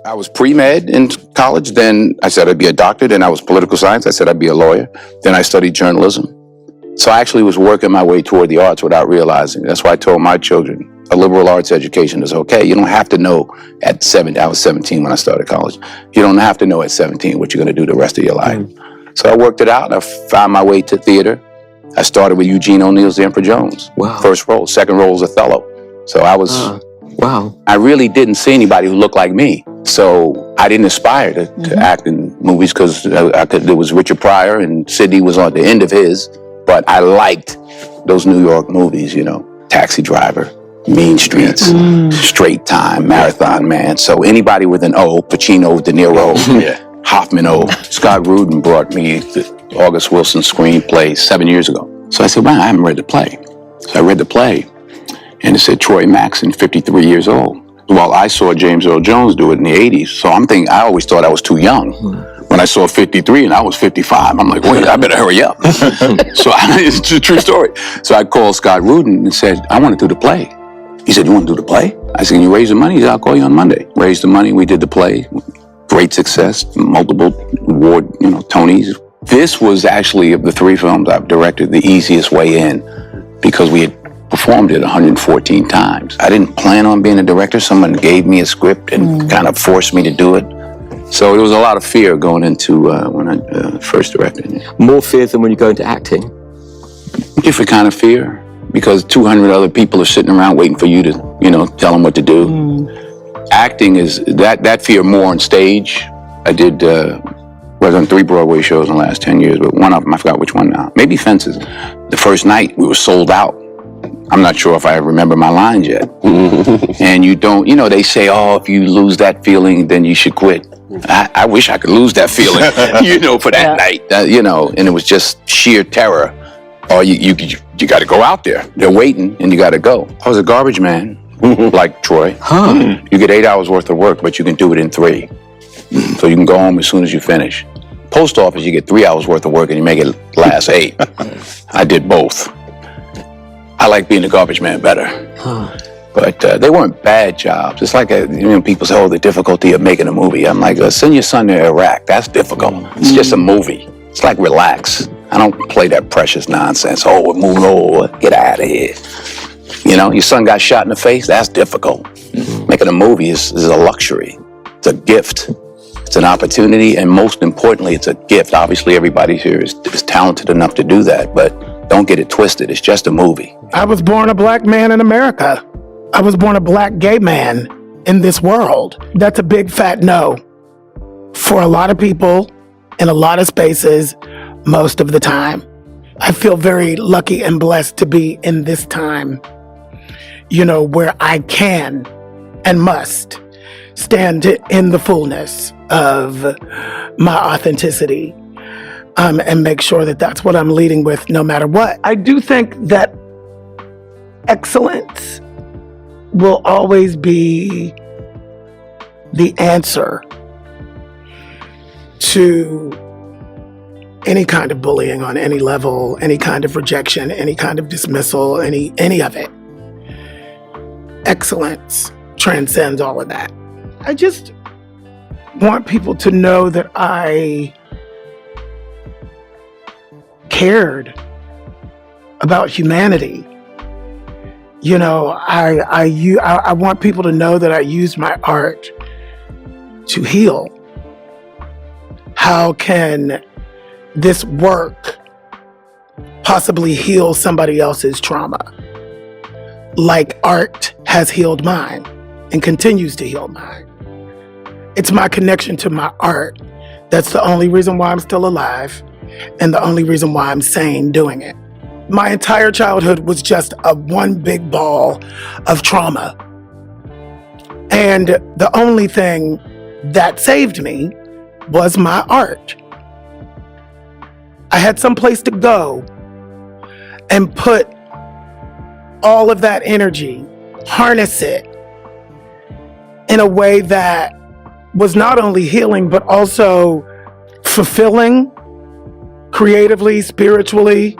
I was pre-med in college, then I said I'd be a doctor, then I was political science, I said I'd be a lawyer, then I studied journalism. So I actually was working my way toward the arts without realizing. That's why I told my children, a liberal arts education is okay. You don't have to know at 7, I was 17 when I started college. You don't have to know at 17 what you're gonna do the rest of your life. So I worked it out, I found my way to theater. I started with Eugene O'Neill's The Emperor Jones. Wow. First role, second role was Othello. So I was, I really didn't see anybody who looked like me. So I didn't aspire to act in movies because there was Richard Pryor and Sidney was on the end of his, but I liked those New York movies, you know, Taxi Driver, Mean Streets, Straight Time, Marathon Man. So anybody with an O, Pacino, De Niro, Hoffman O. Scott Rudin brought me the August Wilson screenplay 7 years ago. So I said, well, I haven't read the play. So I read the play and it said Troy Maxon, 53 years old. Well, I saw James Earl Jones do it in the 80s. So I'm thinking, I always thought I was too young. When I saw 53 and I was 55, I'm like, wait, I better hurry up. So it's a true story. So I called Scott Rudin and said, I want to do the play. He said, you want to do the play? I said, can you raise the money? He said, I'll call you on Monday. Raised the money, we did the play. Great success, multiple award, you know, Tonys. This was actually, of the 3 films I've directed, the easiest way in because we had performed it 114 times. I didn't plan on being a director. Someone gave me a script and kind of forced me to do it. So there was a lot of fear going into when I first directed. More fear than when you go into acting? Different kind of fear because 200 other people are sitting around waiting for you to, you know, tell them what to do. Acting is that fear more on stage. I did, was on 3 Broadway shows in the last 10 years, but one of them, I forgot which one now. Maybe Fences. The first night, we were sold out. I'm not sure if I remember my lines yet. And you don't, you know, they say, oh, if you lose that feeling, then you should quit. I wish I could lose that feeling, you know, for that night, you know, and it was just sheer terror. Or you got to go out there. They're waiting and you got to go. I was a garbage man, like Troy. You get 8 hours worth of work, but you can do it in 3. So you can go home as soon as you finish. Post office, you get 3 hours worth of work and you make it last 8. I did both. I like being a garbage man better. But they weren't bad jobs. It's like, you know, people say, oh, the difficulty of making a movie. I'm like, send your son to Iraq. That's difficult. It's just a movie. It's like, relax. I don't play that precious nonsense. Oh, we're moving over. Get out of here. You know, your son got shot in the face. That's difficult. Making a movie is a luxury. It's a gift. It's an opportunity. And most importantly, it's a gift. Obviously, everybody here is talented enough to do that. But don't get it twisted. It's just a movie. I was born a black man in America. I was born a black gay man in this world. That's a big fat no for a lot of people in a lot of spaces most of the time. I feel very lucky and blessed to be in this time, you know, where I can and must stand in the fullness of my authenticity and make sure that that's what I'm leading with no matter what. I do think that excellence will always be the answer to any kind of bullying on any level, any kind of rejection, any kind of dismissal, any of it. Excellence transcends all of that. I just want people to know that I cared about humanity. You know, I want people to know that I use my art to heal. How can this work possibly heal somebody else's trauma? Like art has healed mine and continues to heal mine. It's my connection to my art. That's the only reason why I'm still alive and the only reason why I'm sane doing it. My entire childhood was just one big ball of trauma. And the only thing that saved me was my art. I had some place to go and put all of that energy, harness it in a way that was not only healing, but also fulfilling creatively, spiritually.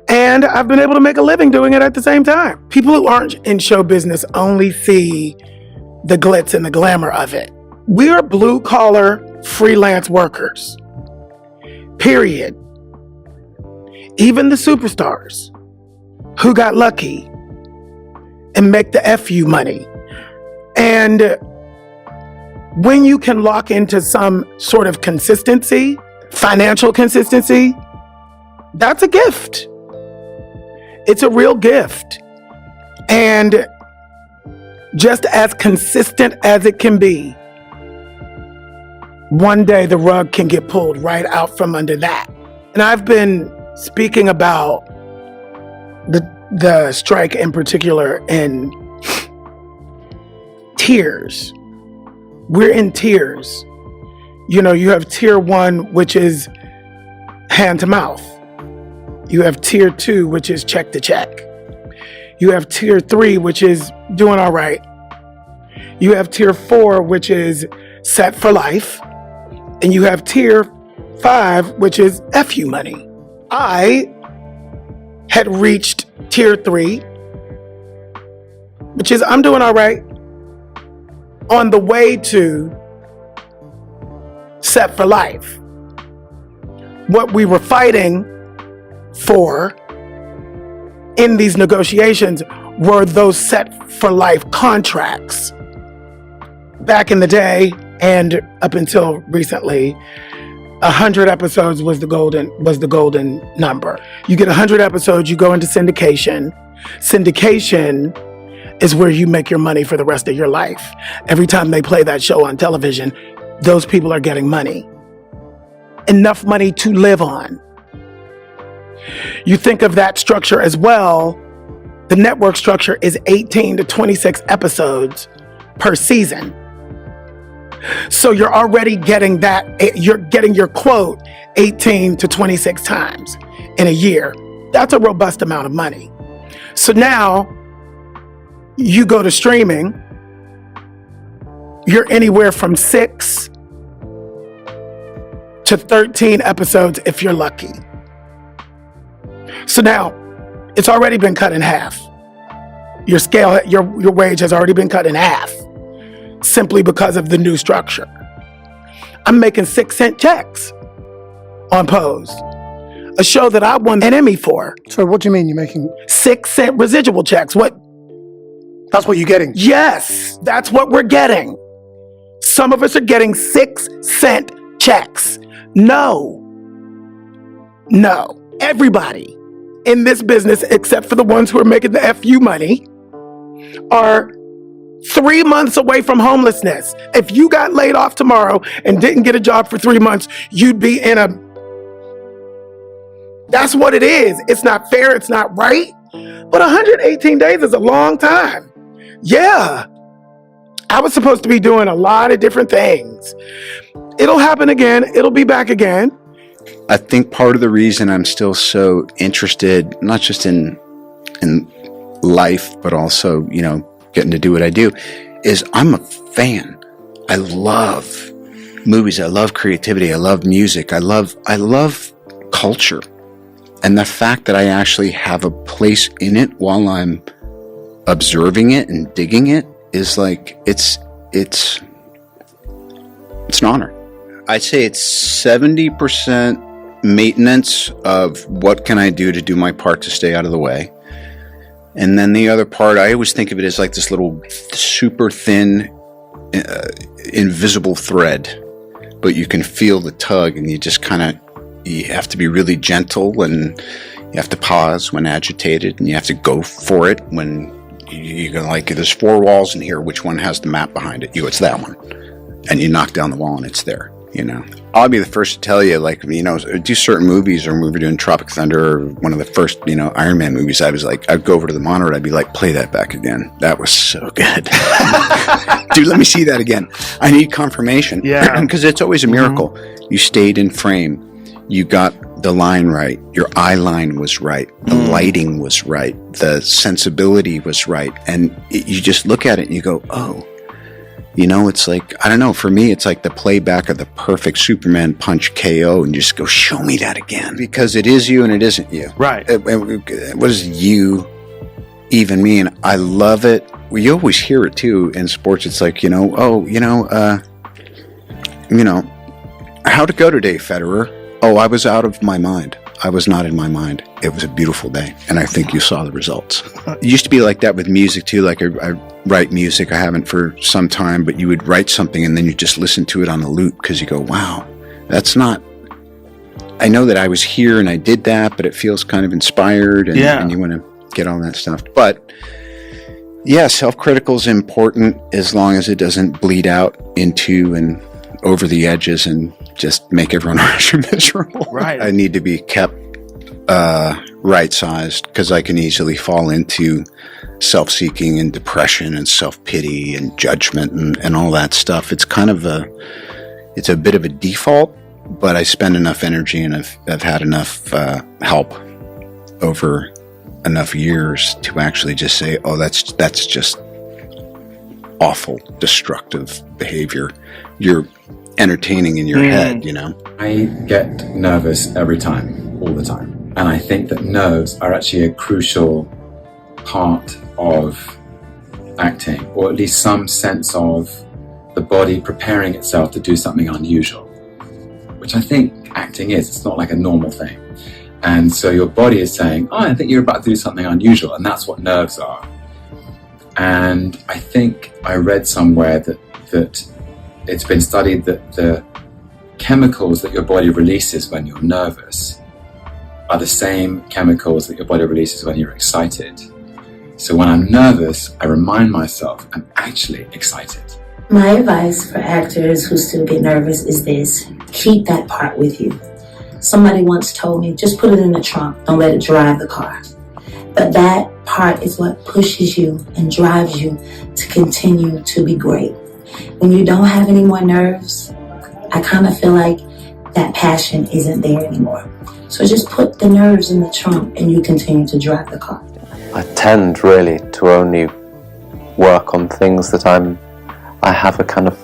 And I've been able to make a living doing it at the same time. People who aren't in show business only see the glitz and the glamour of it. We are blue collar freelance workers. Period. Even the superstars who got lucky and make the FU money. And when you can lock into some sort of consistency, financial consistency, that's a gift. It's a real gift. And just as consistent as it can be, one day the rug can get pulled right out from under that. And I've been speaking about the strike in particular in tiers. We're in tiers. You know, you have tier 1, which is hand to mouth. You have tier 2, which is check to check. You have tier 3, which is doing all right. You have tier 4, which is set for life. And you have tier 5, which is FU money. I had reached tier 3, which is I'm doing all right, on the way to set for life. What we were fighting for in these negotiations were those set for life contracts. Back in the day and up until recently, 100 episodes was the golden number. You get 100 episodes, you go into syndication. Syndication is where you make your money for the rest of your life. Every time they play that show on television, those people are getting money. Enough money to live on. You think of that structure as well. The network structure is 18 to 26 episodes per season. So you're already getting you're getting your quote 18 to 26 times in a year. That's a robust amount of money. So now you go to streaming, you're anywhere from 6 to 13 episodes if you're lucky. So now it's already been cut in half. Your scale, your wage has already been cut in half simply because of the new structure. I'm making 6-cent checks on Pose, a show that I won an Emmy for. So what do you mean you're making 6-cent residual checks? What? That's what you're getting? Yes, that's what we're getting. Some of us are getting 6-cent checks. No. Everybody in this business, except for the ones who are making the FU money, are 3 months away from homelessness. If you got laid off tomorrow and didn't get a job for 3 months, you'd be in a... That's what it is. It's not fair. It's not right. But 118 days is a long time. Yeah. I was supposed to be doing a lot of different things. It'll happen again. It'll be back again. I think part of the reason I'm still so interested, not just in life, but also, you know, getting to do what I do, is I'm a fan. I love movies. I love creativity. I love music. I love culture. And the fact that I actually have a place in it while I'm observing it and digging it is like, it's an honor. I'd say it's 70% maintenance of what can I do to do my part to stay out of the way. And then the other part, I always think of it as like this little super thin, invisible thread, but you can feel the tug, and you just you have to be really gentle, and you have to pause when agitated, and you have to go for it when you're going like, there's 4 walls in here, which one has the map behind it? It's that one. And you knock down the wall and it's there, you know. I'll be the first to tell you, like, you know, do certain movies, or when we were doing Tropic Thunder, or one of the first, you know, Iron Man movies, I was like, I'd go over to the monitor, I'd be like, play that back again. That was so good. Dude, let me see that again. I need confirmation. Yeah. Because it's always a miracle. Mm-hmm. You stayed in frame. You got the line right. Your eye line was right. The lighting was right. The sensibility was right. And you just look at it and you go, oh, you know, it's like, I don't know, for me, it's like the playback of the perfect Superman punch KO, and you just go, show me that again. Because it is you and it isn't you. Right. What does you even mean? I love it we always hear it too in sports. It's like, how'd it go today, Federer? Oh, I was out of my mind. I was not in my mind. It was a beautiful day, and I think you saw the results. It used to be like that with music too. Like I write music. I haven't for some time, but you would write something and then you just listen to it on a loop because you go, wow, that's not, I know that I was here and I did that, but it feels kind of inspired, and you want to get all that stuff. But yeah, self-critical is important as long as it doesn't bleed out into and over the edges and just make everyone around you miserable. Right. I need to be kept right-sized because I can easily fall into self-seeking and depression and self-pity and judgment and all that stuff. It's kind of it's a bit of a default, but I spend enough energy and I've had enough help over enough years to actually just say, oh, that's just awful, destructive behavior. You're entertaining in your head, I get nervous every time, all the time. And I think that nerves are actually a crucial part of acting, or at least some sense of the body preparing itself to do something unusual, which I think acting is. It's not like a normal thing. And so your body is saying, oh, I think you're about to do something unusual. And that's what nerves are. And I think I read somewhere that it's been studied that the chemicals that your body releases when you're nervous are the same chemicals that your body releases when you're excited. So when I'm nervous, I remind myself I'm actually excited. My advice for actors who still get nervous is this: keep that part with you. Somebody once told me, just put it in the trunk, don't let it drive the car. But that part is what pushes you and drives you to continue to be great. When you don't have any more nerves, I kind of feel like that passion isn't there anymore. So just put the nerves in the trunk and you continue to drive the car. I tend really to only work on things that I have a kind of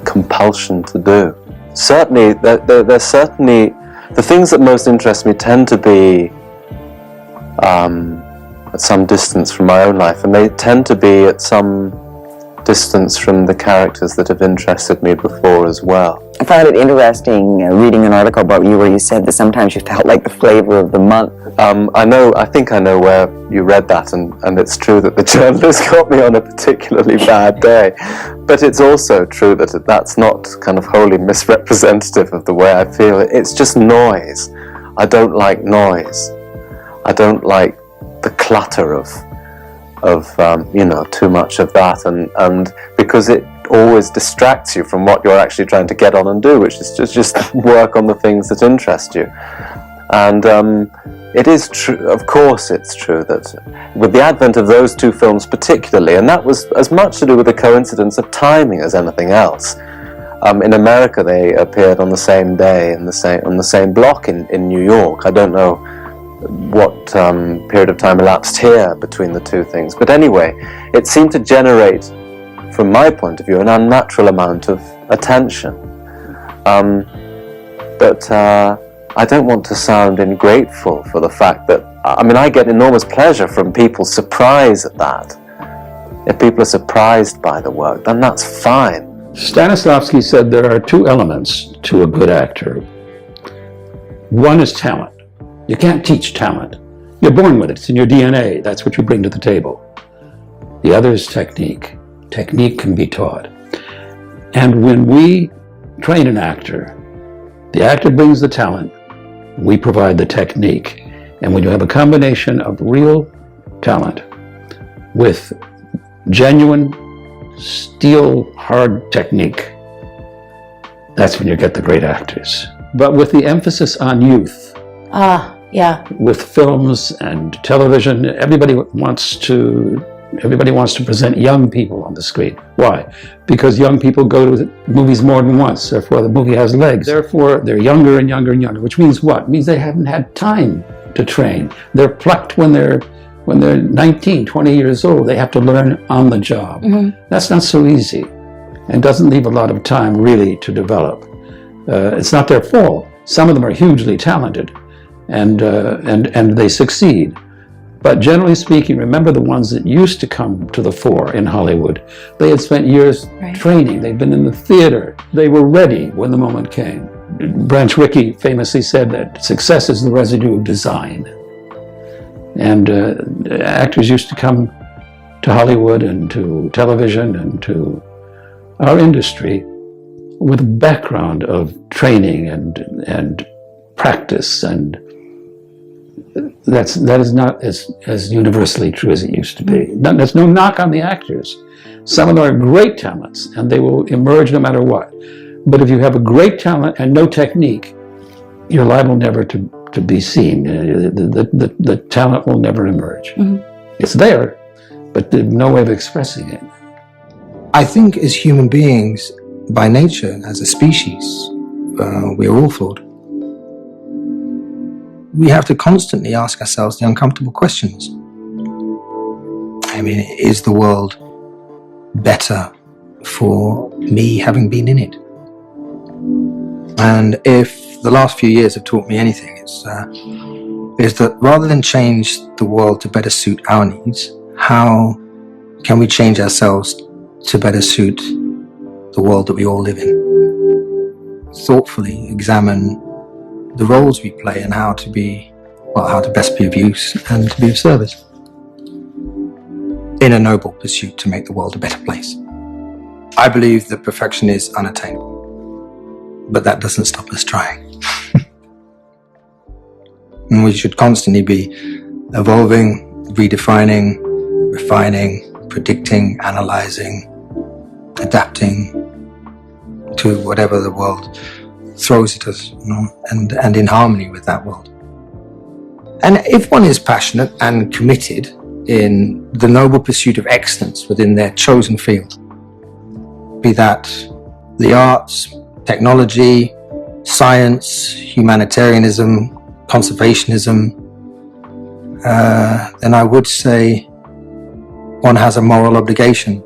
compulsion to do. Certainly, there's certainly the things that most interest me tend to be at some distance from my own life, and they tend to be at some distance from the characters that have interested me before as well. I found it interesting reading an article about you where you said that sometimes you felt like the flavor of the month. I think I know where you read that, and it's true that the journalist got me on a particularly bad day. But it's also true that that's not kind of wholly misrepresentative of the way I feel. It's just noise. I don't noise. I don't like the clutter of too much of that, and because it always distracts you from what you're actually trying to get on and do, which is just work on the things that interest you. And it is true, of course it's true, that with the advent of those two films particularly, and that was as much to do with the coincidence of timing as anything else. In America they appeared on the same day on the same block in New York. I don't know what period of time elapsed here between the two things, but anyway, it seemed to generate, from my point of view, an unnatural amount of attention. But I don't want to sound ingrateful for the fact that, I get enormous pleasure from people's surprise at that. If people are surprised by the work, then that's fine. Stanislavski said there are two elements to a good actor. One is talent. You can't teach talent. You're born with it. It's in your DNA. That's what you bring to the table. The other is technique. Technique can be taught. And when we train an actor, the actor brings the talent, we provide the technique. And when you have a combination of real talent with genuine steel hard technique, that's when you get the great actors. But with the emphasis on youth, Yeah. with films and television, everybody wants to present young people on the screen. Why? Because young people go to the movies more than once, therefore the movie has legs. Therefore they're younger and younger and younger, which means what? It means they haven't had time to train. They're plucked when they're 19, 20 years old. They have to learn on the job. Mm-hmm. That's not so easy and doesn't leave a lot of time really to develop. It's not their fault. Some of them are hugely talented and they succeed. But generally speaking, remember the ones that used to come to the fore in Hollywood. They had spent years training. They'd been in the theater. They were ready when the moment came. Branch Rickey famously said that success is the residue of design. And actors used to come to Hollywood and to television and to our industry with a background of training and practice, and that is not as universally true as it used to be. There's no knock on the actors. Some of them are great talents, and they will emerge no matter what. But if you have a great talent and no technique, you're liable never to be seen. The talent will never emerge. It's there, but there's no way of expressing it. I think as human beings, by nature, as a species, we are all flawed. We have to constantly ask ourselves the uncomfortable questions. I mean, is the world better for me having been in it? And if the last few years have taught me anything, it's that rather than change the world to better suit our needs, how can we change ourselves to better suit the world that we all live in? Thoughtfully examine the roles we play and how to best be of use and to be of service in a noble pursuit to make the world a better place. I believe that perfection is unattainable, but that doesn't stop us trying. And we should constantly be evolving, redefining, refining, predicting, analyzing, adapting to whatever the world throws at us, and in harmony with that world. And if one is passionate and committed in the noble pursuit of excellence within their chosen field, be that the arts, technology, science, humanitarianism, conservationism, then I would say one has a moral obligation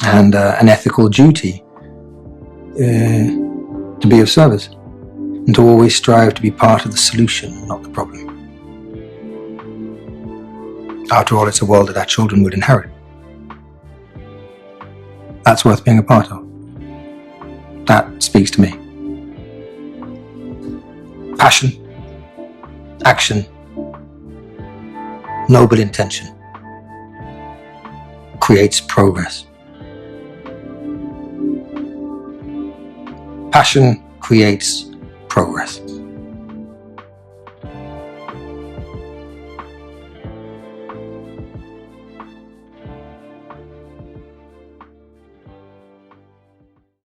and an ethical duty to be of service and to always strive to be part of the solution, not the problem. After all, it's a world that our children would inherit. That's worth being a part of. That speaks to me. Passion, action, noble intention creates progress. Passion creates progress.